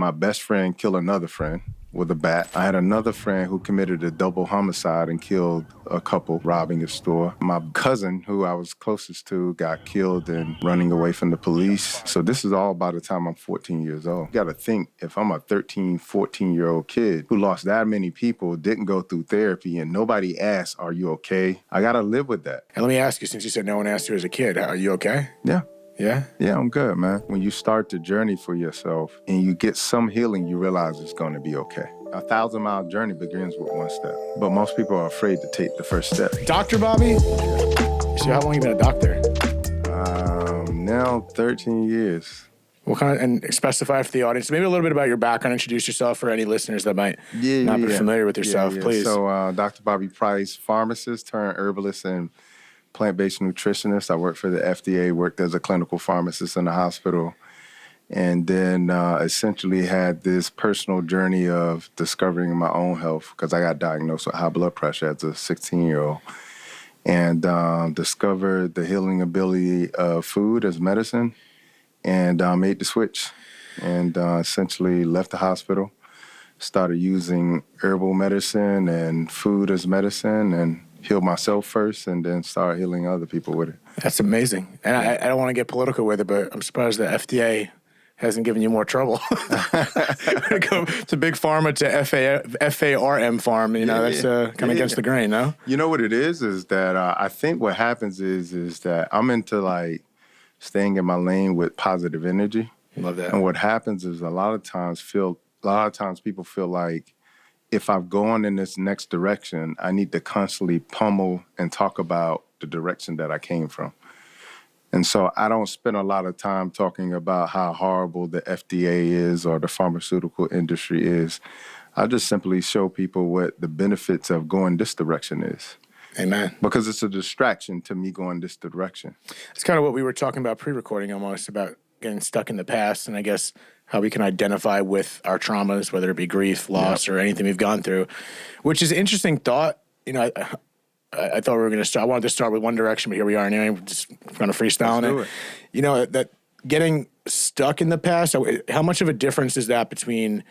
My best friend killed another friend with a bat. I had another friend who committed a double homicide and killed a couple robbing a store. My cousin, who I was closest to, got killed in running away from the police. So this is all by the time I'm 14 years old. You got to think, if I'm a 13, 14-year-old kid who lost that many people, didn't go through therapy, and nobody asked, are you okay? I got to live with that. And let me ask you, since you said no one asked you as a kid, are you okay? Yeah. Yeah? Yeah, I'm good, man. When you start the journey for yourself and you get some healing, you realize it's going to be okay. A 1,000-mile journey begins with one step, but most people are afraid to take the first step. Dr. Bobby? So how long have you been a doctor? Now 13 years. What kind of, and specify for the audience, maybe a little bit about your background, introduce yourself for any listeners that might not be familiar with yourself, please. So Dr. Bobby Price, pharmacist turned herbalist and plant-based nutritionist. I worked for the FDA, worked as a clinical pharmacist in the hospital, and then essentially had this personal journey of discovering my own health because I got diagnosed with high blood pressure as a 16-year-old and discovered the healing ability of food as medicine and made the switch and essentially left the hospital, started using herbal medicine and food as medicine and healed myself first and then start healing other people with it. That's amazing. And I don't want to get political with it, but I'm surprised the FDA hasn't given you more trouble. Go to big pharma to FARM farm, that's kind of against the grain, no? You know what it is that I think what happens is that I'm into like staying in my lane with positive energy. Love that. And what happens is a lot of times people feel like if I've gone in this next direction, I need to constantly pummel and talk about the direction that I came from. And so I don't spend a lot of time talking about how horrible the FDA is or the pharmaceutical industry is. I just simply show people what the benefits of going this direction is. Amen. Because it's a distraction to me going this direction. It's kind of what we were talking about pre-recording almost, about getting stuck in the past, and I guess how we can identify with our traumas, whether it be grief, loss, or anything we've gone through, which is an interesting thought. I thought we were going to start. I wanted to start with one direction, but here we are. Anyway, we're just going to freestyle on it. That getting stuck in the past. How much of a difference is that between,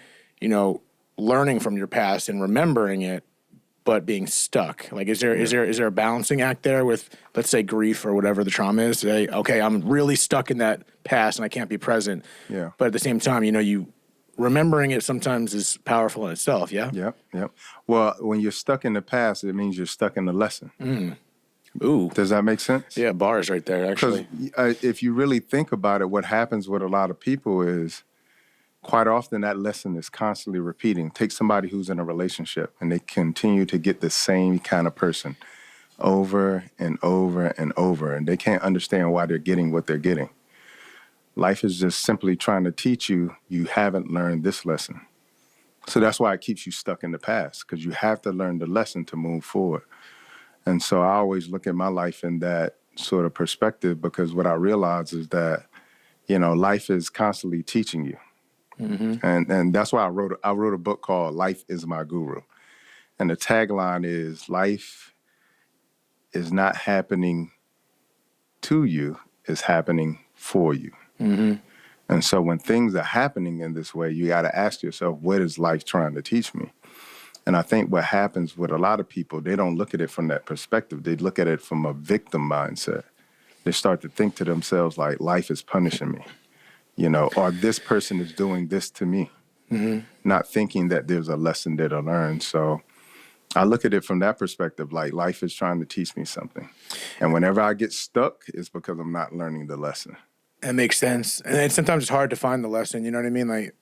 learning from your past and remembering it, but being stuck? Like, is there a balancing act there with, let's say, grief or whatever the trauma is? Say, okay, I'm really stuck in that past and I can't be present. Yeah. But at the same time, you remembering it sometimes is powerful in itself, yeah? Yep. Well, when you're stuck in the past, it means you're stuck in the lesson. Ooh. Does that make sense? Yeah, bars right there, actually. Because if you really think about it, what happens with a lot of people is quite often that lesson is constantly repeating. Take somebody who's in a relationship and they continue to get the same kind of person over and over and over, and they can't understand why they're getting what they're getting. Life is just simply trying to teach you haven't learned this lesson. So that's why it keeps you stuck in the past, because you have to learn the lesson to move forward. And so I always look at my life in that sort of perspective, because what I realize is that, life is constantly teaching you. Mm-hmm. And that's why I wrote a book called Life is My Guru. And the tagline is, life is not happening to you, it's happening for you. Mm-hmm. And so when things are happening in this way, you got to ask yourself, what is life trying to teach me? And I think what happens with a lot of people, they don't look at it from that perspective. They look at it from a victim mindset. They start to think to themselves like, life is punishing me, or this person is doing this to me, not thinking that there's a lesson there to learn. So I look at it from that perspective, like life is trying to teach me something. And whenever I get stuck, it's because I'm not learning the lesson. That makes sense. And sometimes it's hard to find the lesson, you know what I mean? Like,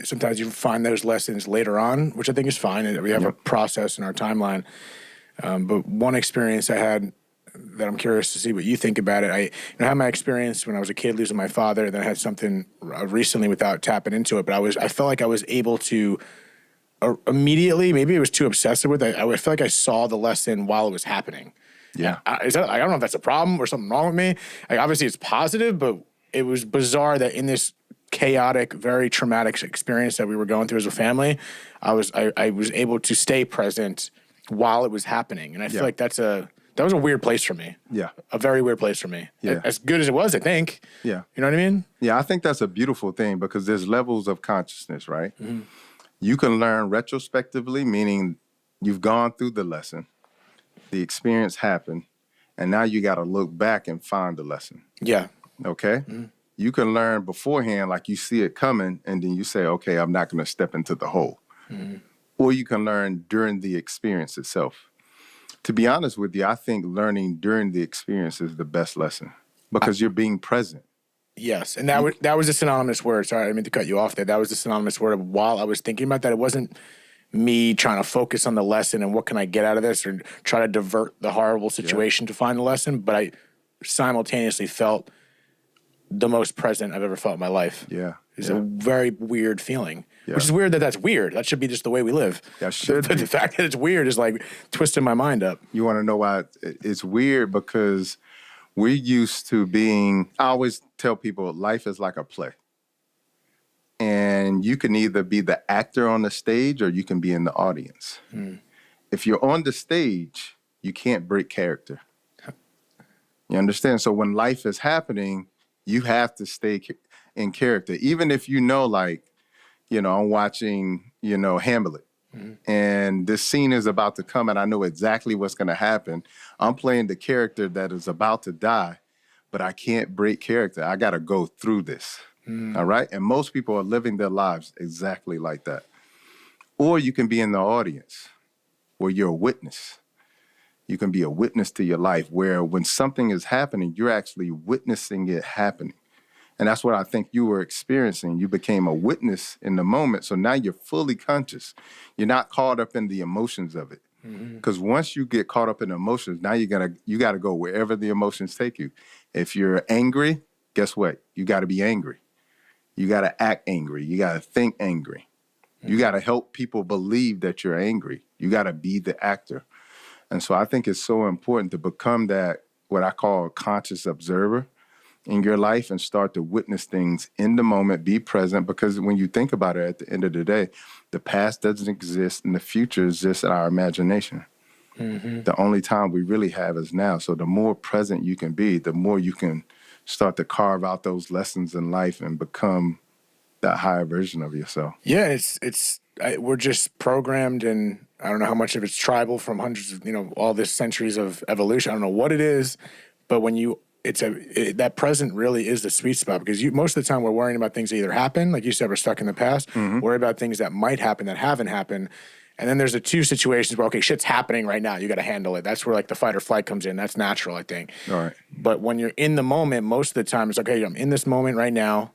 sometimes you find those lessons later on, which I think is fine. We have a process in our timeline. But one experience I had that I'm curious to see what you think about it. I had my experience when I was a kid losing my father. Then I had something recently without tapping into it. But I felt like I was able to immediately, maybe it was too obsessive with it. I feel like I saw the lesson while it was happening. Yeah. I don't know if that's a problem or something wrong with me. Like, obviously it's positive, but it was bizarre that in this chaotic, very traumatic experience that we were going through as a family, I was able to stay present while it was happening. And I feel like that's that was a weird place for me. Yeah. A very weird place for me. Yeah. As good as it was, I think. Yeah. You know what I mean? Yeah, I think that's a beautiful thing because there's levels of consciousness, right? You can learn retrospectively, meaning you've gone through the lesson, the experience happened, and now you got to look back and find the lesson. Yeah. Okay? You can learn beforehand, like you see it coming, and then you say, okay, I'm not going to step into the hole. Or you can learn during the experience itself. To be honest with you, I think learning during the experience is the best lesson because you're being present. Yes, and that was a synonymous word. Sorry, I didn't mean to cut you off there. That was a synonymous word of while I was thinking about that. It wasn't me trying to focus on the lesson and what can I get out of this or try to divert the horrible situation to find the lesson, but I simultaneously felt the most present I've ever felt in my life. Yeah. It's a very weird feeling, which is weird that that's weird. That should be just the way we live. That should But be. the fact that it's weird is like twisting my mind up. You want to know why it's weird? Because we're used to being, I always tell people life is like a play. And you can either be the actor on the stage or you can be in the audience. If you're on the stage, you can't break character. You understand? So when life is happening, you have to stay in character. Even if you know, like, I'm watching, Hamlet. And this scene is about to come and I know exactly what's going to happen. I'm playing the character that is about to die, but I can't break character. I got to go through this. All right? And most people are living their lives exactly like that. Or you can be in the audience where you're a witness. You can be a witness to your life where when something is happening, you're actually witnessing it happening. And that's what I think you were experiencing. You became a witness in the moment. So now you're fully conscious. You're not caught up in the emotions of it. Because once you get caught up in emotions, now you got to go wherever the emotions take you. If you're angry, guess what? You got to be angry. You got to act angry. You got to think angry. You got to help people believe that you're angry. You got to be the actor. And so I think it's so important to become that, what I call a conscious observer in your life and start to witness things in the moment, be present, because when you think about it at the end of the day, the past doesn't exist and the future is just our imagination. The only time we really have is now. So the more present you can be, the more you can start to carve out those lessons in life and become that higher version of yourself. Yeah, we're just programmed, and I don't know how much of it's tribal from hundreds of, all this centuries of evolution. I don't know what it is, but when that present really is the sweet spot because most of the time we're worrying about things that either happen, like you said, we're stuck in the past, worry about things that might happen that haven't happened. And then there's the two situations where, okay, shit's happening right now. You got to handle it. That's where like the fight or flight comes in. That's natural, I think. All right. But when you're in the moment, most of the time it's okay, I'm in this moment right now.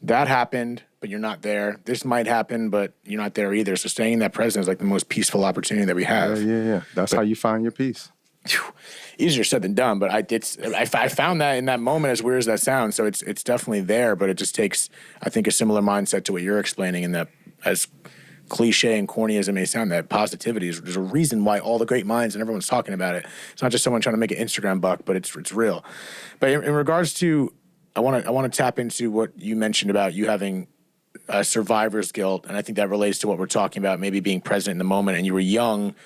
That happened, but you're not there. This might happen, but you're not there either. So staying in that present is like the most peaceful opportunity that we have. Yeah. That's how you find your peace. Easier said than done, but I found that in that moment, as weird as that sounds. So it's definitely there, but it just takes, I think, a similar mindset to what you're explaining, and that as cliche and corny as it may sound, that positivity is, there's a reason why all the great minds and everyone's talking about it. It's not just someone trying to make an Instagram buck, but it's real. But in regards to, I want to tap into what you mentioned about you having survivor's guilt, and I think that relates to what we're talking about, maybe being present in the moment. And you were young.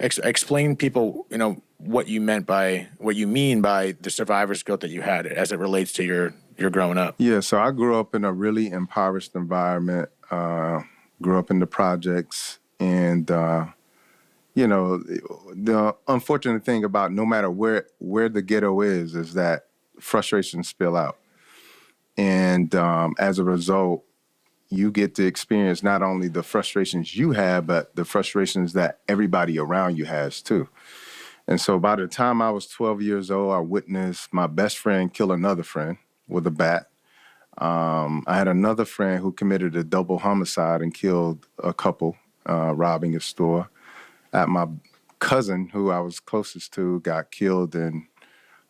Explain people, what you mean by the survivor's guilt that you had as it relates to your growing up. Yeah, so I grew up in a really impoverished environment. Grew up in the projects, and the unfortunate thing about no matter where the ghetto is that frustrations spill out, and as a result, you get to experience not only the frustrations you have, but the frustrations that everybody around you has too. And so by the time I was 12 years old, I witnessed my best friend kill another friend with a bat. I had another friend who committed a double homicide and killed a couple, robbing a store. My cousin, who I was closest to, got killed in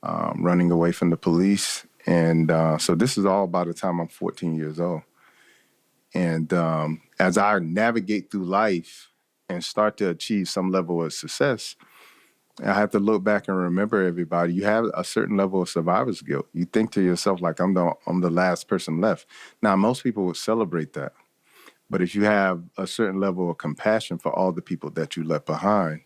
running away from the police. And so this is all by the time I'm 14 years old. And as I navigate through life and start to achieve some level of success, I have to look back and remember everybody. You have a certain level of survivor's guilt. You think to yourself, like, I'm the last person left. Now, most people would celebrate that. But if you have a certain level of compassion for all the people that you left behind,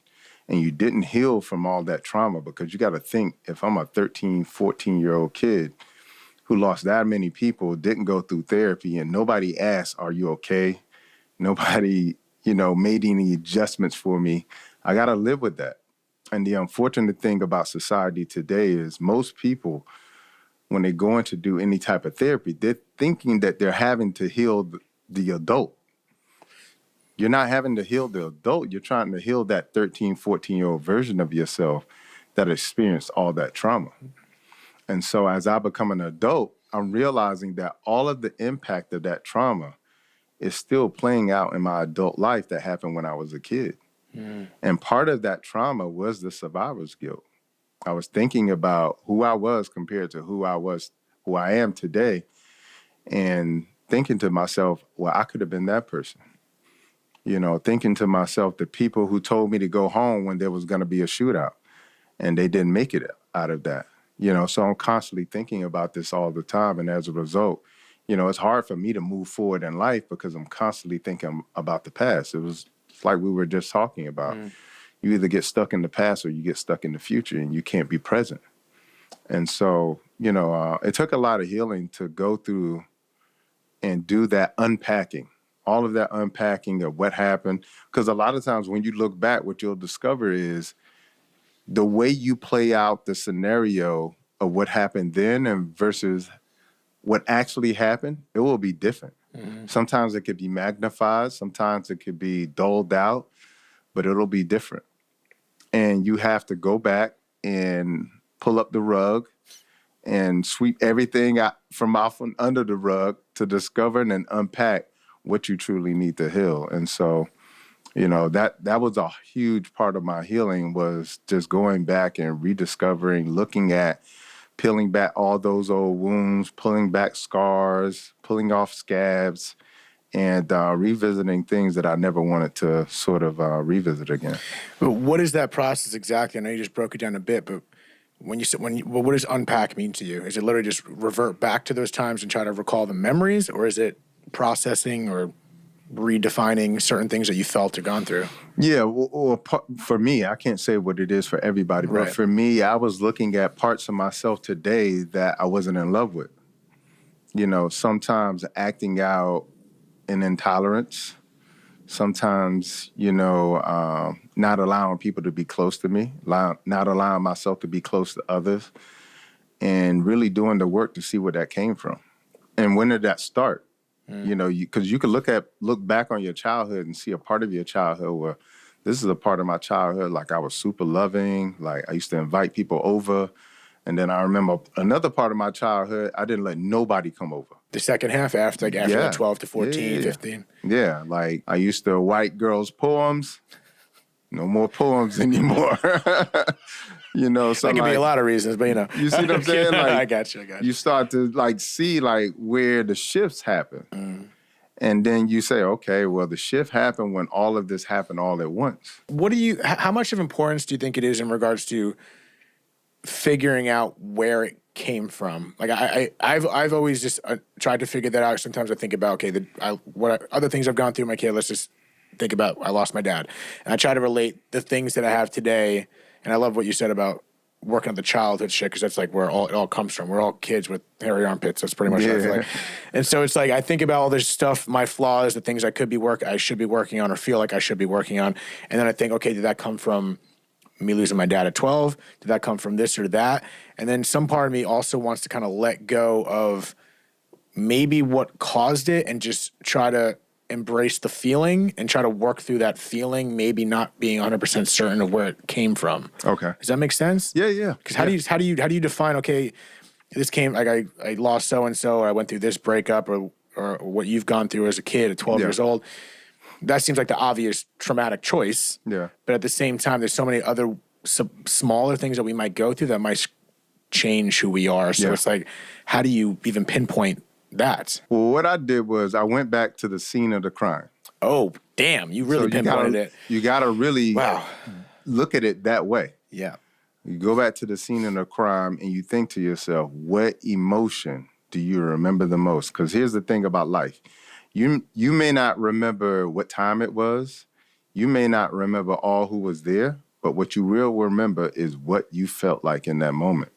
and you didn't heal from all that trauma, because you got to think, if I'm a 13, 14-year-old kid who lost that many people, didn't go through therapy, and nobody asked, are you okay? Nobody, made any adjustments for me. I got to live with that. And the unfortunate thing about society today is most people, when they go in to do any type of therapy, they're thinking that they're having to heal the adult. You're not having to heal the adult. You're trying to heal that 13, 14-year-old version of yourself that experienced all that trauma. And so as I become an adult, I'm realizing that all of the impact of that trauma is still playing out in my adult life that happened when I was a kid. And part of that trauma was the survivor's guilt. I was thinking about who I was compared to who I am today, and thinking to myself, well, I could have been that person. Thinking to myself, the people who told me to go home when there was going to be a shootout, and they didn't make it out of that. So I'm constantly thinking about this all the time. And as a result, it's hard for me to move forward in life because I'm constantly thinking about the past. It's like we were just talking about. You either get stuck in the past or you get stuck in the future, and you can't be present. And so, it took a lot of healing to go through and do that unpacking, all of that unpacking of what happened. Because a lot of times when you look back, what you'll discover is the way you play out the scenario of what happened then and versus what actually happened, it will be different. Sometimes it could be magnified. Sometimes it could be dulled out, but it'll be different. And you have to go back and pull up the rug and sweep everything out from under the rug to discover and unpack what you truly need to heal. And so, that was a huge part of my healing, was just going back and rediscovering, looking at, peeling back all those old wounds, pulling back scars, pulling off scabs, and revisiting things that I never wanted to sort of revisit again. But what is that process exactly? I know you just broke it down a bit, but when you said, what does unpack mean to you? Is it literally just revert back to those times and try to recall the memories, or is it processing or redefining certain things that you felt or gone through? Yeah, well, for me, I can't say what it is for everybody, but Right. for me, I was looking at parts of myself today that I wasn't in love with. Sometimes acting out an intolerance, sometimes, not allowing people to be close to me, not allowing myself to be close to others, and really doing the work to see where that came from. And when did that start? Because you could look back on your childhood and see a part of your childhood where this is a part of my childhood, like I was super loving, like I used to invite people over. And then I remember another part of my childhood, I didn't let nobody come over. The second half, after Yeah. 12 to 14, Yeah. 15. Yeah, like I used to write girls' poems. No more poems anymore. So That could be a lot of reasons, but you see what I'm saying? Like, I got you. You start to see where the shifts happen. And then you say, okay, well, the shift happened when all of this happened all at once. How much of importance do you think it is in regards to figuring out where it came from? Like I've always just tried to figure that out. Sometimes I think about, okay, other things I've gone through in my kid. Let's just think about, I lost my dad. And I try to relate the things that I have today. And I love what you said about working on the childhood shit, because that's like where it all comes from. We're all kids with hairy armpits. That's pretty much what I feel like. And so it's like I think about all this stuff, my flaws, the things I should be working on or feel like I should be working on. And then I think, okay, did that come from me losing my dad at 12? Did that come from this or that? And then some part of me also wants to kind of let go of maybe what caused it and just try to embrace the feeling and try to work through that feeling, maybe not being 100% certain of where it came from. Okay. Does that make sense? Yeah. Because how do you define, okay, this came, like I lost so-and-so, or I went through this breakup, or what you've gone through as a kid at 12 years old? That seems like the obvious traumatic choice. Yeah. But at the same time, there's so many other smaller things that we might go through that might change who we are. So it's like, how do you even pinpoint that? Well, what I did was I went back to the scene of the crime. Oh, damn. You really pinpointed it. You got to really look at it that way. Yeah. You go back to the scene of the crime and you think to yourself, what emotion do you remember the most? Because here's the thing about life. You may not remember what time it was. You may not remember all who was there. but what you will remember is what you felt like in that moment.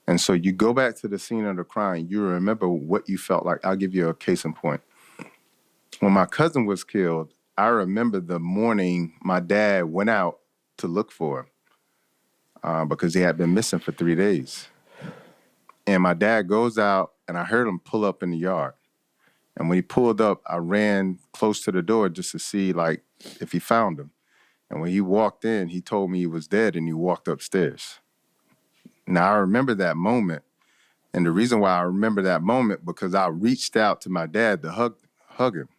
And so you go back to the scene of the crime, you remember what you felt like. I'll give you a case in point. When my cousin was killed, I remember the morning my dad went out to look for him because he had been missing for 3 days. And my dad goes out, and I heard him pull up in the yard. And when he pulled up, I ran close to the door just to see, like, if he found him. And when he walked in, he told me he was dead, and he walked upstairs. Now, I remember that moment. And the reason why I remember that moment, because I reached out to my dad to hug him.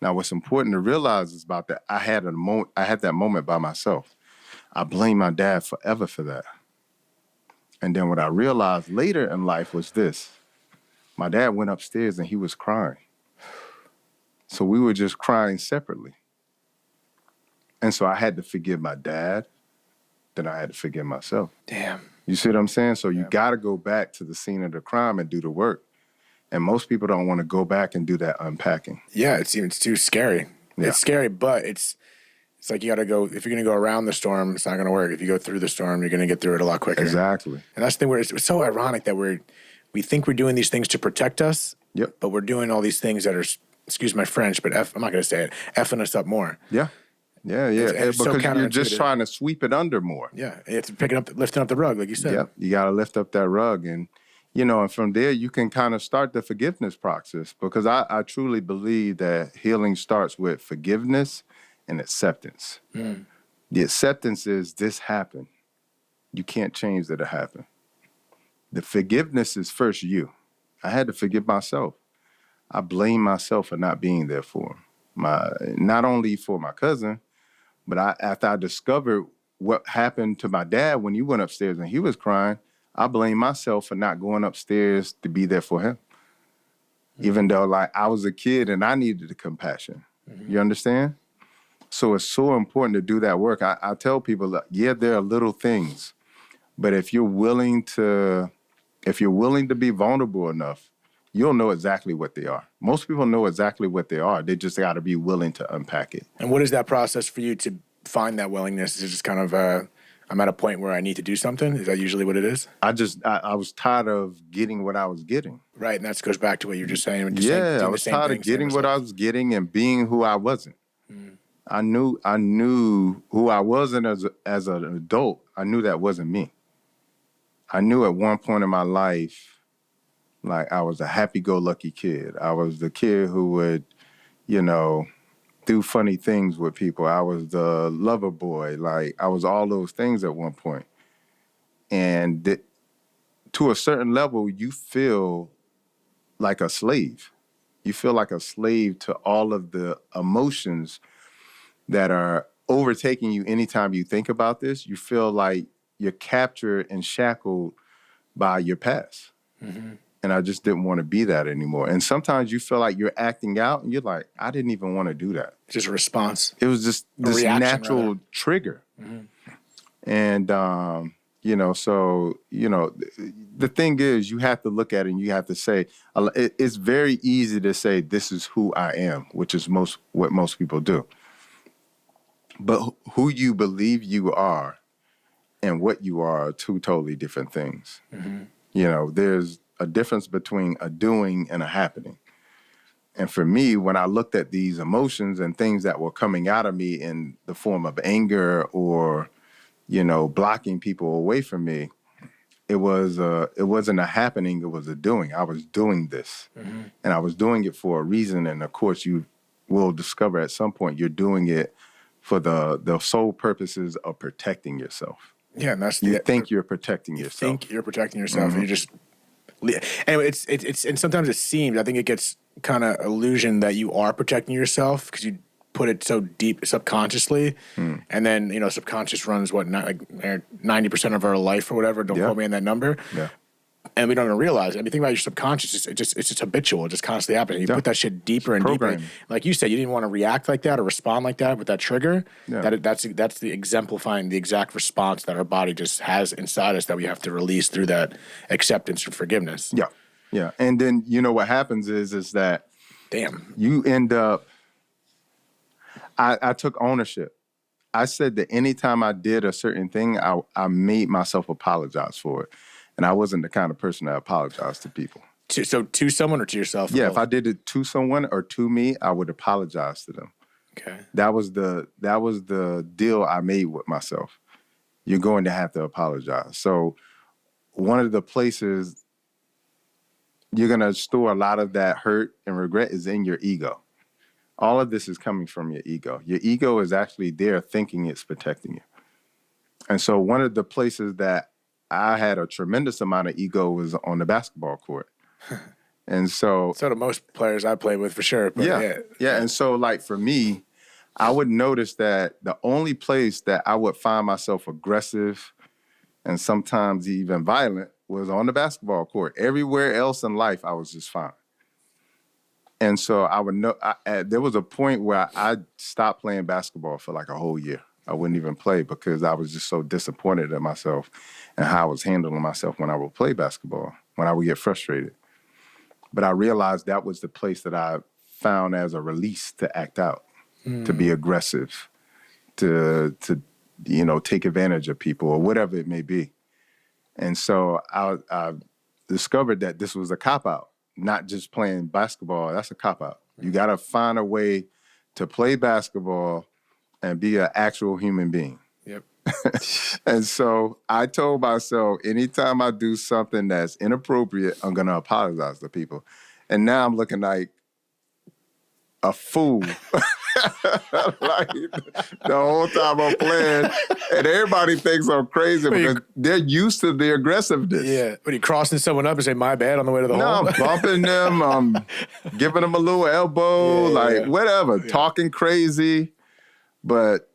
Now, what's important to realize is about that I had that moment by myself. I blame my dad forever for that. And then what I realized later in life was this. My dad went upstairs and he was crying. So we were just crying separately. And so I had to forgive my dad, then I had to forgive myself. Damn. You see what I'm saying? So you got to go back to the scene of the crime and do the work. And most people don't want to go back and do that unpacking. Yeah, it's too scary. Yeah. It's scary, but it's like you got to go, if you're going to go around the storm, it's not going to work. If you go through the storm, you're going to get through it a lot quicker. Exactly. And that's the thing where it's so ironic that we think we're doing these things to protect us, but we're doing all these things that are, excuse my French, but I'm not going to say it, effing us up more. Yeah. It's because you're just trying to sweep it under more. Yeah, it's lifting up the rug, like you said. Yeah, you got to lift up that rug. And, and from there, you can kind of start the forgiveness process, because I truly believe that healing starts with forgiveness and acceptance. The acceptance is this happened. You can't change that it happened. The forgiveness is first you. I had to forgive myself. I blame myself for not being there for him. Not only for my cousin, but after I discovered what happened to my dad when he went upstairs and he was crying, I blame myself for not going upstairs to be there for him. Even though, like, I was a kid and I needed the compassion. You understand? So it's so important to do that work. I tell people, there are little things, but if you're willing to be vulnerable enough, you'll know exactly what they are. Most people know exactly what they are. They just got to be willing to unpack it. And what is that process for you to find that willingness? Is it just kind of, I'm at a point where I need to do something? Is that usually what it is? I was tired of getting what I was getting. Right, and that goes back to what you were just saying. I was tired of getting what I was getting and being who I wasn't. I knew who I wasn't as an adult. I knew that wasn't me. I knew at one point in my life, like, I was a happy-go-lucky kid. I was the kid who would, do funny things with people. I was the lover boy. Like, I was all those things at one point. And to a certain level, you feel like a slave. You feel like a slave to all of the emotions that are overtaking you anytime you think about this. You feel like you're captured and shackled by your past. And I just didn't want to be that anymore. And sometimes you feel like you're acting out and you're like, I didn't even want to do that. Just a response. It was just this natural trigger. And, so, the thing is, you have to look at it and you have to say, it's very easy to say, this is who I am, which is what most people do. But who you believe you are and what you are two totally different things. There's a difference between a doing and a happening. And for me, when I looked at these emotions and things that were coming out of me in the form of anger or, blocking people away from me, it wasn't a happening, it was a doing. I was doing this. And I was doing it for a reason. And of course, you will discover at some point you're doing it for the sole purposes of protecting yourself. Yeah, and that's you think you're protecting yourself. You think you're protecting yourself, and you just anyway. It's and sometimes it seems, I think it gets kind of illusion that you are protecting yourself because you put it so deep subconsciously, and then subconscious runs what 90% of our life or whatever. Don't quote me on that number. Yeah. And we don't even realize it. I mean, think about your subconscious. It's just habitual. It just constantly happens. You put that shit deeper and deeper. Like you said, you didn't want to react like that or respond like that with that trigger. Yeah. That's the exemplifying the exact response that our body just has inside us that we have to release through that acceptance and forgiveness. Yeah, yeah. And then what happens is that damn, you end up. I took ownership. I said that anytime I did a certain thing, I made myself apologize for it. And I wasn't the kind of person that apologized to people. So to someone or to yourself? Yeah, if I did it to someone or to me, I would apologize to them. Okay. That was the deal I made with myself. You're going to have to apologize. So one of the places you're going to store a lot of that hurt and regret is in your ego. All of this is coming from your ego. Your ego is actually there thinking it's protecting you. And so one of the places that I had a tremendous amount of ego was on the basketball court. And so do most players I play with, for sure. But yeah. And so, like, for me, I would notice that the only place that I would find myself aggressive and sometimes even violent was on the basketball court. Everywhere else in life, I was just fine. And so I would know, there was a point where I stopped playing basketball for like a whole year. I wouldn't even play because I was just so disappointed in myself and how I was handling myself when I would play basketball, when I would get frustrated. But I realized that was the place that I found as a release to act out, to be aggressive, to take advantage of people or whatever it may be. And so I discovered that this was a cop-out, not just playing basketball. That's a cop-out. You got to find a way to play basketball and be an actual human being. Yep. And so I told myself, anytime I do something that's inappropriate, I'm going to apologize to people. And now I'm looking like a fool. Like the whole time I'm playing. And everybody thinks I'm crazy because they're used to the aggressiveness. Yeah. But you crossing someone up and say, my bad, on the way to the hole? No, I'm bumping them. I'm giving them a little elbow, whatever, talking crazy, but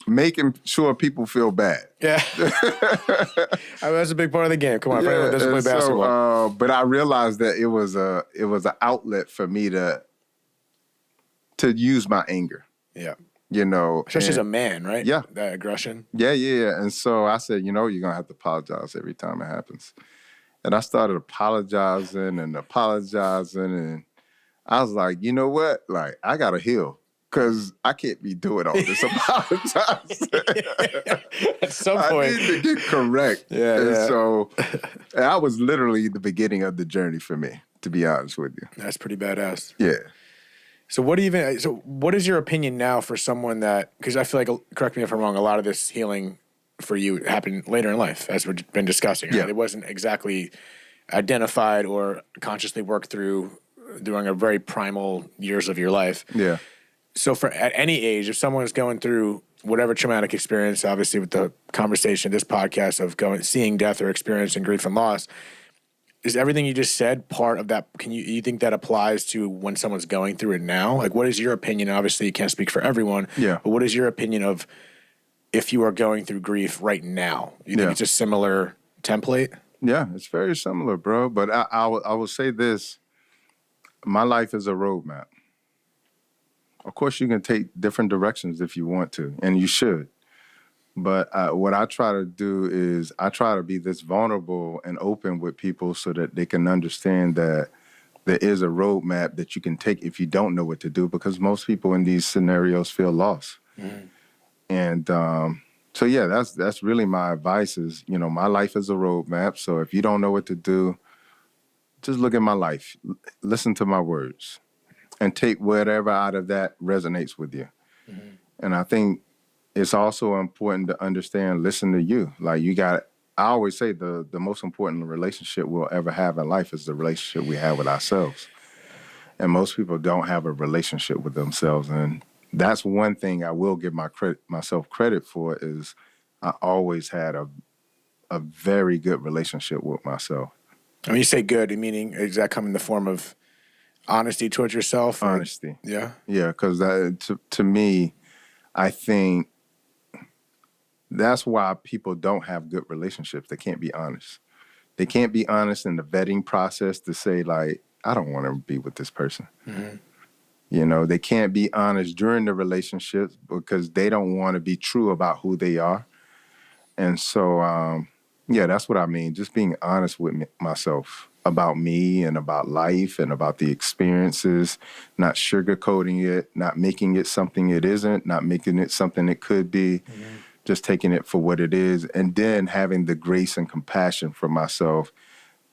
making sure people feel bad. Yeah. I mean, that's a big part of the game. Come on, if anyone doesn't play basketball. But I realized that it was an outlet for me to use my anger. Yeah. Especially as a man, right? Yeah. That aggression. Yeah. And so I said, you're going to have to apologize every time it happens. And I started apologizing, and I was like, you know what? Like, I got to heal. Because I can't be doing all this apologizing. At some point. I need to get correct. Yeah. So that was literally the beginning of the journey for me, to be honest with you. That's pretty badass. Yeah. So what is your opinion now for someone that, because I feel like, correct me if I'm wrong, a lot of this healing for you happened later in life, as we've been discussing. Right? Yeah. It wasn't exactly identified or consciously worked through during a very primal years of your life. Yeah. So at any age, if someone is going through whatever traumatic experience, obviously with the conversation, this podcast of seeing death or experiencing grief and loss, is everything you just said part of that? You think that applies to when someone's going through it now? Like, what is your opinion? Obviously, you can't speak for everyone. Yeah. But what is your opinion of if you are going through grief right now? You think it's a similar template? Yeah, it's very similar, bro. But I will say this. My life is a roadmap. Of course, you can take different directions if you want to, and you should. But what I try to do is I try to be this vulnerable and open with people so that they can understand that there is a roadmap that you can take if you don't know what to do, because most people in these scenarios feel lost. Mm. And so, yeah, that's really my advice is, my life is a roadmap. So if you don't know what to do, just look at my life, listen to my words, and take whatever out of that resonates with you. Mm-hmm. And I think it's also important to understand, listen to you. Like I always say the most important relationship we'll ever have in life is the relationship we have with ourselves. And most people don't have a relationship with themselves. And that's one thing I will give myself credit for is I always had a very good relationship with myself. When you say good, meaning does that come in the form of honesty towards yourself? Honesty. Yeah? Yeah, because to me, I think that's why people don't have good relationships. They can't be honest. They can't be honest in the vetting process to say, like, I don't want to be with this person. Mm-hmm. They can't be honest during the relationship because they don't want to be true about who they are. And so, that's what I mean. Just being honest with myself. about me and about life and about the experiences, not sugarcoating it, not making it something it isn't, not making it something it could be, just taking it for what it is, and then having the grace and compassion for myself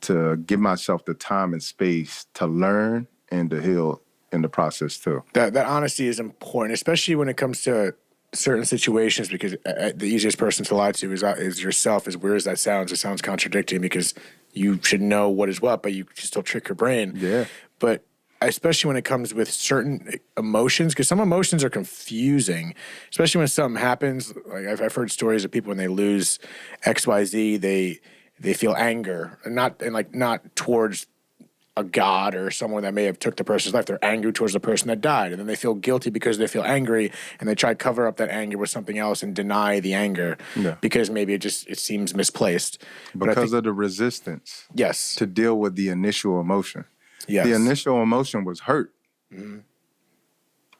to give myself the time and space to learn and to heal in the process too. That honesty is important, especially when it comes to certain situations, because the easiest person to lie to is yourself. As weird as that sounds, it sounds contradicting because you should know what is what, but you still trick your brain. Yeah. But especially when it comes with certain emotions, because some emotions are confusing, especially when something happens. Like I've heard stories of people when they lose XYZ, they feel anger, and not towards a god or someone that may have took the person's life. They're angry towards the person that died, and then they feel guilty because they feel angry, and they try to cover up that anger with something else and deny the anger because maybe it seems misplaced. Because of the resistance. Yes. To deal with the initial emotion. Yes. The initial emotion was hurt.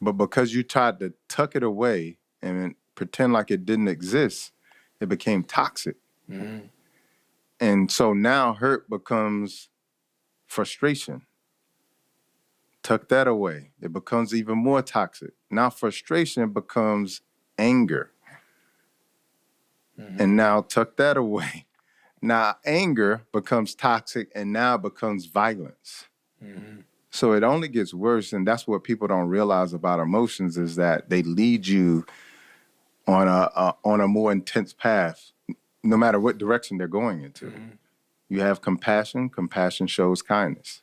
But because you tried to tuck it away and pretend like it didn't exist, it became toxic. And so now hurt becomes frustration. Tuck that away. It becomes even more toxic. Now frustration becomes anger. And now tuck that away. Now anger becomes toxic, and now it becomes violence. So it only gets worse, and that's what people don't realize about emotions, is that they lead you on a more intense path, no matter what direction they're going into. You have compassion. Compassion shows kindness.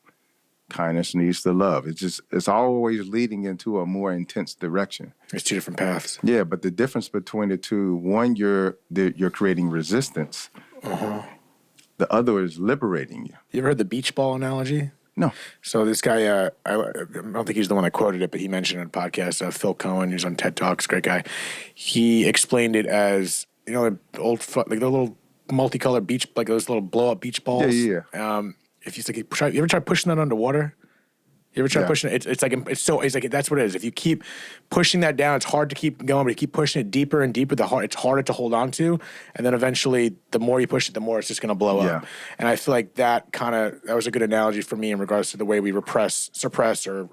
Kindness leads to love. It's always leading into a more intense direction. It's two different paths. Yeah, but the difference between the two, one, you're creating resistance. The other is liberating you. You ever heard the beach ball analogy? No. So this guy, I don't think he's the one that quoted it, but he mentioned it on a podcast, Phil Cohen, who's on TED Talks, great guy. He explained it as, the little multicolored beach, like those little blow-up beach balls. Yeah. If you ever try pushing that underwater? You ever try pushing it? It's like that's what it is. If you keep pushing that down, it's hard to keep going, but you keep pushing it deeper and deeper, it's harder to hold on to. And then eventually, the more you push it, the more it's just going to blow up. And I feel like that was a good analogy for me in regards to the way we suppress or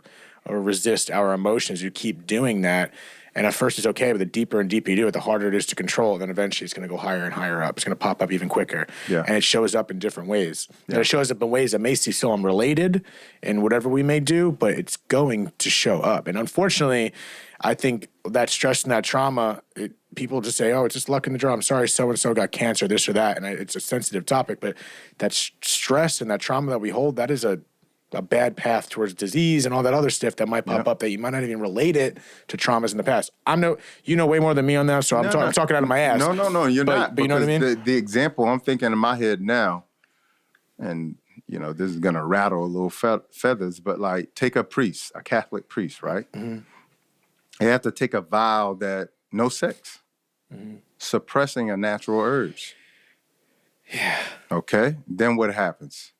resist our emotions. You keep doing that. And at first it's okay, but the deeper and deeper you do it, the harder it is to control. Then eventually it's going to go higher and higher up. It's going to pop up even quicker. And it shows up in different ways. And it shows up in ways that may seem unrelated in whatever we may do, but it's going to show up. And unfortunately, I think that stress and that trauma, people just say, oh, it's just luck in the draw. I'm sorry, so-and-so got cancer, this or that. And it's a sensitive topic, but that stress and that trauma that we hold, that is a bad path towards disease and all that other stuff that might pop up that you might not even relate it to traumas in the past. You know way more than me on that, so I'm talking out of my ass. No, you're not. But you know what I mean? The example I'm thinking in my head now, and this is gonna rattle a little feathers, but like take a priest, a Catholic priest, right? They have to take a vow that no sex, suppressing a natural urge. Yeah. Okay. Then what happens?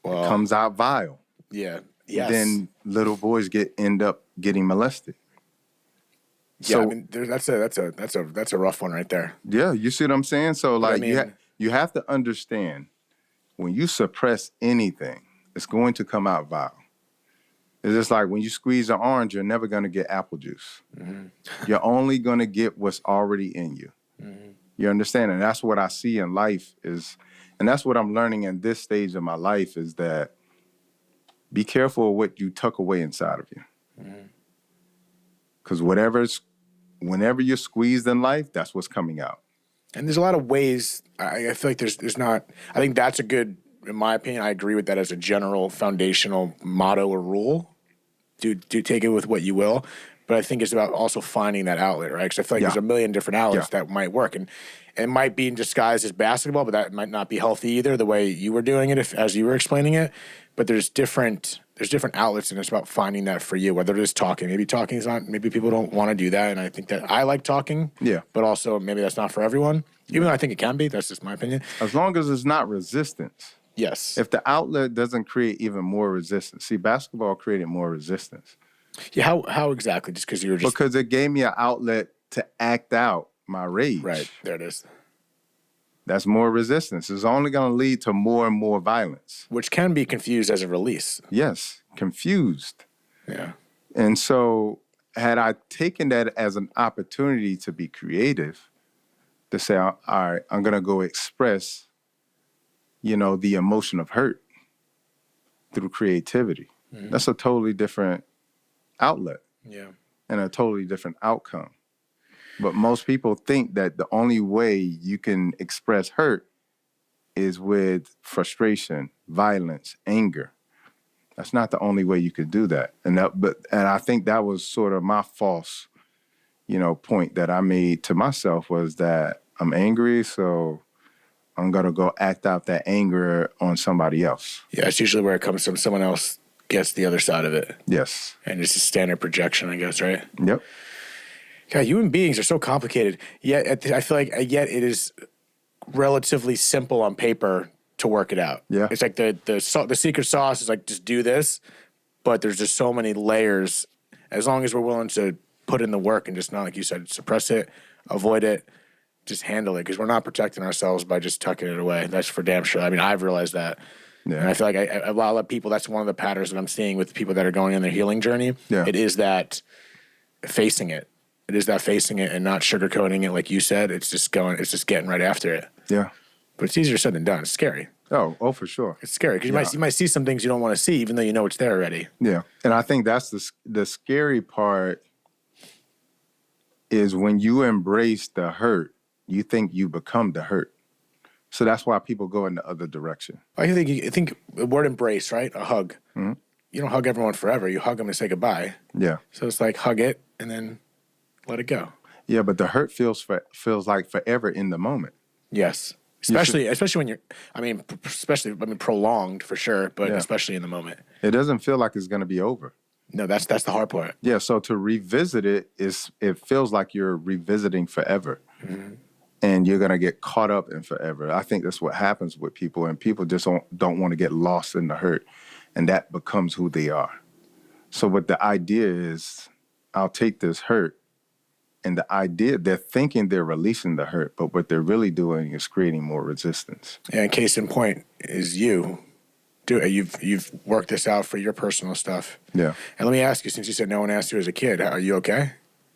It comes out vile. Yeah. Yes. Then little boys end up getting molested. Yeah, so, I mean, that's a rough one right there. Yeah, you see what I'm saying? So like you have to understand, when you suppress anything, it's going to come out vile. It's just like when you squeeze an orange, you're never going to get apple juice. You're only going to get what's already in you. You understand? And that's what I see in life and that's what I'm learning in this stage of my life, is that be careful of what you tuck away inside of you. Because whenever you're squeezed in life, that's what's coming out. And there's a lot of ways. I feel like there's not. I think that's a good, in my opinion, I agree with that as a general foundational motto or rule. Do take it with what you will. But I think it's about also finding that outlet, right? Because I feel like there's a million different outlets that might work. And it might be disguised as basketball, but that might not be healthy either, the way you were doing it, as you were explaining it. But there's different outlets, and it's about finding that for you, whether it is talking. Maybe talking is not, maybe people don't want to do that. And I think that I like talking, but also maybe that's not for everyone, even though I think it can be. That's just my opinion. As long as it's not resistance. Yes. If the outlet doesn't create even more resistance. See, basketball created more resistance. Yeah, how exactly? Just because you were just... Because it gave me an outlet to act out my rage. Right, there it is. That's more resistance. It's only going to lead to more and more violence. Which can be confused as a release. Yes, confused. Yeah. And so had I taken that as an opportunity to be creative, to say, all right, I'm going to go express, the emotion of hurt through creativity. Mm-hmm. That's a totally different outlet. Yeah. And a totally different outcome. But most people think that the only way you can express hurt is with frustration, violence, anger. That's not the only way you could do that. And I think that was sort of my false, point that I made to myself, was that I'm angry, so I'm gonna go act out that anger on somebody else. Yeah, it's usually where it comes from. Someone else gets the other side of it. Yes. And it's a standard projection, I guess, right? Yep. God, human beings are so complicated. Yet I feel like it is relatively simple on paper to work it out. Yeah. It's like the secret sauce is like, just do this, but there's just so many layers. As long as we're willing to put in the work and just not, like you said, suppress it, avoid it, just handle it, because we're not protecting ourselves by just tucking it away. That's for damn sure. I mean, I've realized that. Yeah. And I feel like a lot of people, that's one of the patterns that I'm seeing with people that are going on their healing journey. Yeah. It is that facing it. It is that facing it and not sugarcoating it, like you said. It's just getting right after it. Yeah. But it's easier said than done. It's scary. Oh, for sure. It's scary because you might see some things you don't want to see, even though you know it's there already. Yeah. And I think that's the scary part, is when you embrace the hurt, you think you become the hurt. So that's why people go in the other direction. I think the word embrace, right? A hug. Mm-hmm. You don't hug everyone forever. You hug them and say goodbye. Yeah. So it's like hug it and then let it go. Yeah, but the hurt feels like forever in the moment. Yes. Especially when you're, prolonged for sure, but especially in the moment. It doesn't feel like it's going to be over. No, that's the hard part. Yeah, so to revisit it feels like you're revisiting forever. Mm-hmm. And you're going to get caught up in forever. I think that's what happens with people, and people just don't want to get lost in the hurt, and that becomes who they are. So what the idea is, I'll take this hurt, and the idea, they're thinking they're releasing the hurt, but what they're really doing is creating more resistance. And case in point is you. You've worked this out for your personal stuff. Yeah. And let me ask you, since you said no one asked you as a kid, are you okay?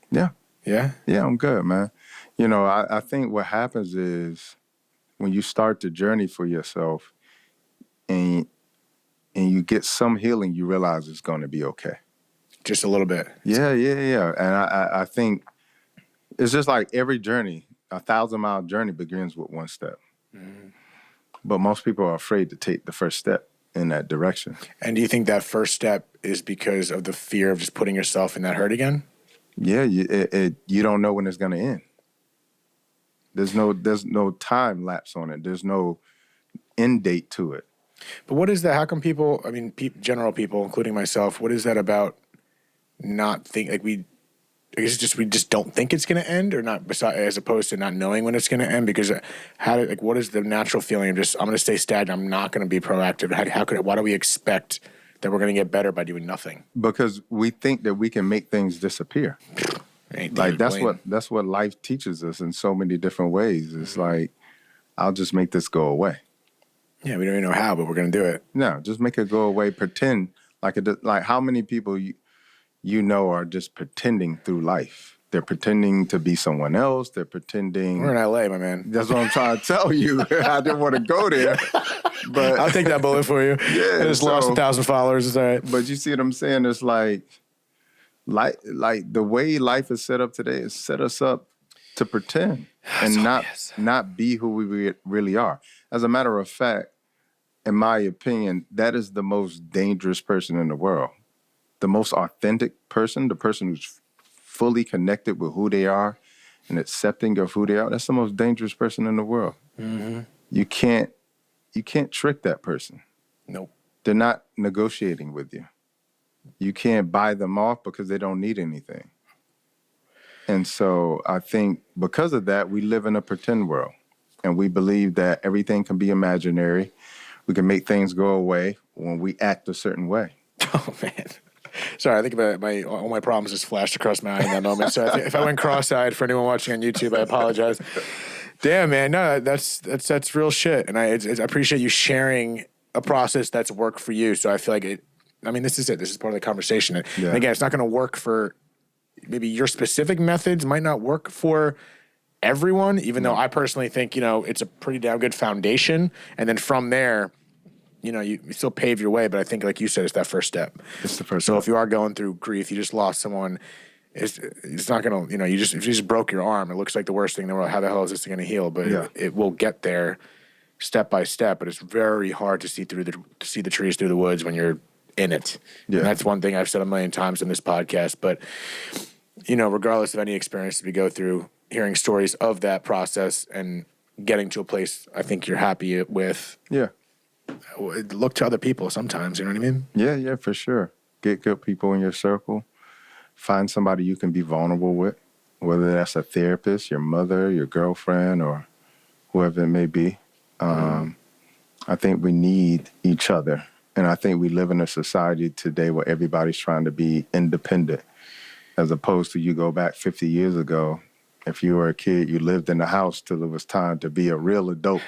Yeah. Yeah? Yeah, I'm good, man. I think what happens is when you start the journey for yourself and you get some healing, you realize it's going to be okay. Just a little bit. Yeah. And I think it's just like every journey, 1,000-mile journey begins with one step. Mm-hmm. But most people are afraid to take the first step in that direction. And do you think that first step is because of the fear of just putting yourself in that hurt again? Yeah, you don't know when it's going to end. There's no time lapse on it. There's no end date to it. But what is that? How come people, general people, including myself, what is that about not think, like we just don't think it's going to end, or not, as opposed to not knowing when it's going to end? Because what is the natural feeling of just, I'm going to stay stagnant, I'm not going to be proactive? Why do we expect that we're going to get better by doing nothing? Because we think that we can make things disappear. Like that's what life teaches us in so many different ways. It's like, I'll just make this go away. Yeah, we don't even know how, but we're going to do it. No, just make it go away. Pretend like it. Like how many people are just pretending through life? They're pretending to be someone else. They're pretending. We're in LA, my man. That's what I'm trying to tell you. I didn't want to go there, but I'll take that bullet for you. Yeah, I just lost 1,000 followers. It's all right. But you see what I'm saying? It's like the way life is set up today is set us up to pretend and not be who we really are. As a matter of fact, in my opinion, that is the most dangerous person in the world. The most authentic person, the person who's fully connected with who they are and accepting of who they are, that's the most dangerous person in the world. Mm-hmm. You can't trick that person. Nope. They're not negotiating with you. You can't buy them off because they don't need anything. And so I think because of that, we live in a pretend world, and we believe that everything can be imaginary. We can make things go away when we act a certain way. Oh, man. Sorry, I think about all my problems just flashed across my eye in that moment. So if I went cross-eyed, for anyone watching on YouTube, I apologize. Damn, man. No, that's real shit. And I appreciate you sharing a process that's worked for you. So I feel like this is it. This is part of the conversation. And again, it's not going to work for maybe your specific methods might not work for everyone, even though I personally think, it's a pretty damn good foundation. And then from there, you still pave your way. But I think, like you said, it's that first step. It's the first So step. if you are going through grief, you just lost someone, it's not going to, if you just broke your arm, it looks like the worst thing in the world. How the hell is this going to heal? But it will get there step by step. But it's very hard to see the trees through the woods when you're in it. Yeah. And that's one thing I've said a million times in this podcast. But, regardless of any experience we go through, hearing stories of that process and getting to a place I think you're happy with. Yeah. Look to other people sometimes, you know what I mean? Yeah, for sure. Get good people in your circle. Find somebody you can be vulnerable with, whether that's a therapist, your mother, your girlfriend, or whoever it may be. I think we need each other. And I think we live in a society today where everybody's trying to be independent, as opposed to you go back 50 years ago. If you were a kid, you lived in the house till it was time to be a real adult.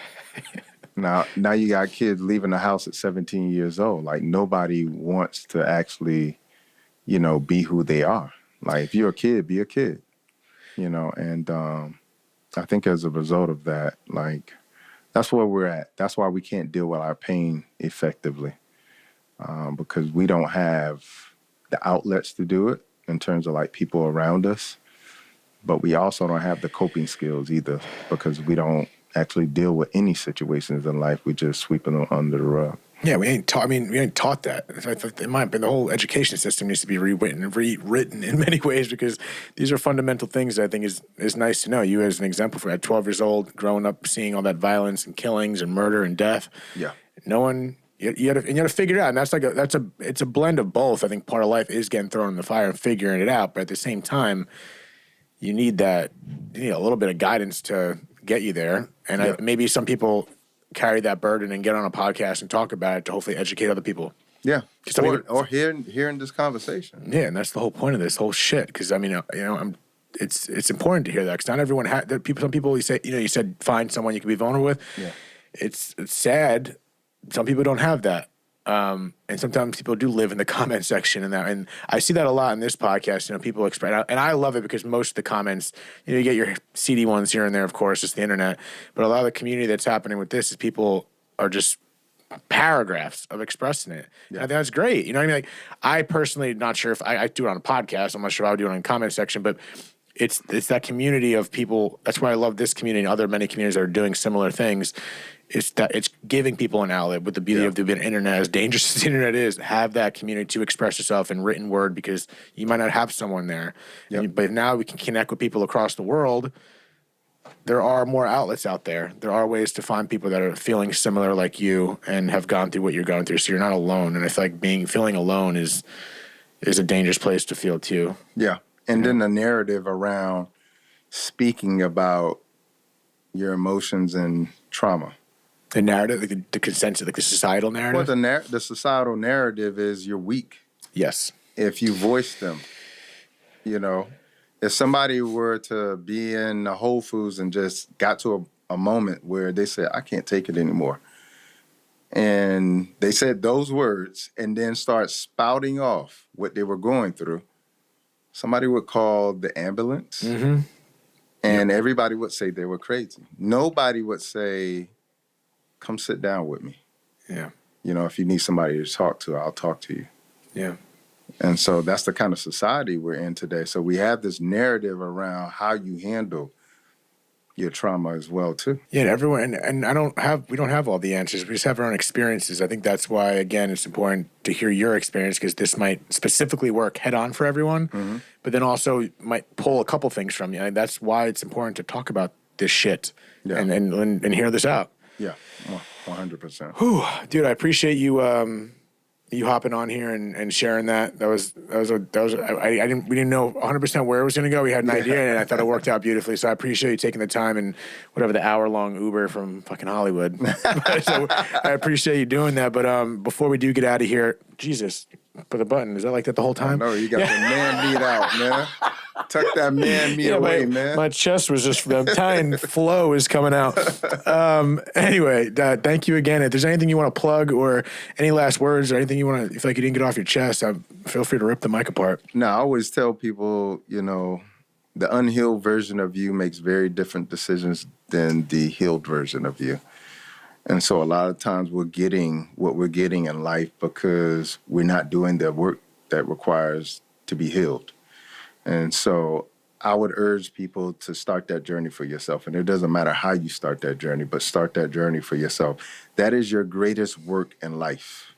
Now you got kids leaving the house at 17 years old. Like, nobody wants to actually, be who they are. Like, if you're a kid, be a kid, and I think as a result of that, like, that's where we're at. That's why we can't deal with our pain effectively, because we don't have the outlets to do it in terms of, like, people around us. But we also don't have the coping skills either, because we don't actually deal with any situations in life. We just sweep them under the rug. Yeah, we ain't taught that. In my opinion, the whole education system needs to be rewritten in many ways, because these are fundamental things that I think is nice to know. You as an example for at 12 years old, growing up, seeing all that violence and killings and murder and death. Yeah. No one, you had to figure it out. And it's a blend of both. I think part of life is getting thrown in the fire and figuring it out. But at the same time, you need a little bit of guidance to get you there. And maybe some people carry that burden and get on a podcast and talk about it to hopefully educate other people. Yeah. Or hearing this conversation. Yeah, and that's the whole point of this whole shit. Because it's important to hear that, because not everyone some people you said find someone you can be vulnerable with. Yeah. It's sad. Some people don't have that. And sometimes people do live in the comment section and I see that a lot in this podcast. People express, and I love it because most of the comments, you get your seedy ones here and there, of course, it's the internet, but a lot of the community that's happening with this is people are just paragraphs of expressing it. Yeah. I think that's great. You know what I mean? Like, I personally, not sure if I do it on a podcast. I'm not sure if I would do it on the comment section, but it's that community of people. That's why I love this community and many communities that are doing similar things. It's that it's giving people an outlet. With the beauty of the internet, as dangerous as the internet is, have that community to express yourself in written word, because you might not have someone there. Yep. But now we can connect with people across the world. There are more outlets out there. There are ways to find people that are feeling similar like you and have gone through what you're going through. So you're not alone. And I feel like feeling alone is a dangerous place to feel too. Yeah. And then the narrative around speaking about your emotions and trauma. The narrative, like the consensus, like the societal narrative? Well, the societal narrative is you're weak. Yes. If you voice them, if somebody were to be in the Whole Foods and just got to a moment where they said, I can't take it anymore. And they said those words and then start spouting off what they were going through. Somebody would call the ambulance. Mm-hmm. And everybody would say they were crazy. Nobody would say, come sit down with me. Yeah. If you need somebody to talk to, I'll talk to you. Yeah. And so that's the kind of society we're in today. So we have this narrative around how you handle your trauma as well too. Yeah, and everyone, and we don't have all the answers. We just have our own experiences. I think that's why, again, it's important to hear your experience, because this might specifically work head on for everyone, but then also might pull a couple things from you. And that's why it's important to talk about this shit and hear this out. Yeah, 100%. Whew, dude, I appreciate you you hopping on here and sharing that. We didn't know 100% where it was going to go. We had an idea, and I thought it worked out beautifully. So I appreciate you taking the time and whatever the hour-long Uber from fucking Hollywood. So I appreciate you doing that. But before we do get out of here, Jesus, put the button. Is that like that the whole time? No, you got the man beat out, man. Tuck that man me away, man. My chest was just, the Italian flow is coming out. Anyway, thank you again. If there's anything you want to plug or any last words or anything you want to, if like you didn't get off your chest, feel free to rip the mic apart. No, I always tell people, the unhealed version of you makes very different decisions than the healed version of you. And so a lot of times we're getting what we're getting in life because we're not doing the work that requires to be healed. And so I would urge people to start that journey for yourself. And it doesn't matter how you start that journey, but start that journey for yourself. That is your greatest work in life.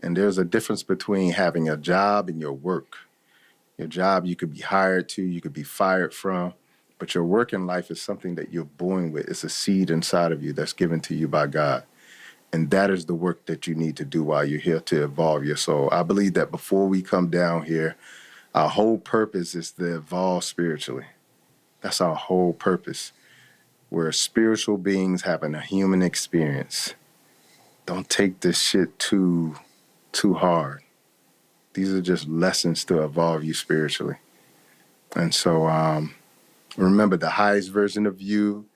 And there's a difference between having a job and your work. Your job, you could be hired to, you could be fired from, but your work in life is something that you're born with. It's a seed inside of you that's given to you by God. And that is the work that you need to do while you're here to evolve your soul. I believe that before we come down here, our whole purpose is to evolve spiritually. That's our whole purpose. We're spiritual beings having a human experience. Don't take this shit too hard. These are just lessons to evolve you spiritually. And so remember, the highest version of you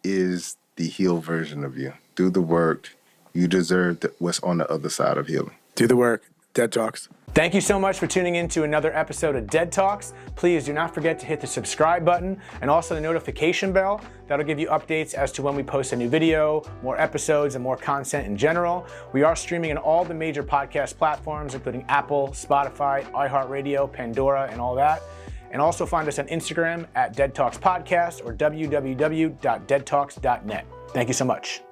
is the healed version of you. Do the work. You deserve what's on the other side of healing. Do the work. Dead Talks. Thank you so much for tuning in to another episode of Dead Talks. Please do not forget to hit the subscribe button and also the notification bell. That'll give you updates as to when we post a new video, more episodes, and more content in general. We are streaming on all the major podcast platforms, including Apple, Spotify, iHeartRadio, Pandora, and all that. And also find us on Instagram at Dead Talks Podcast or www.deadtalks.net. Thank you so much.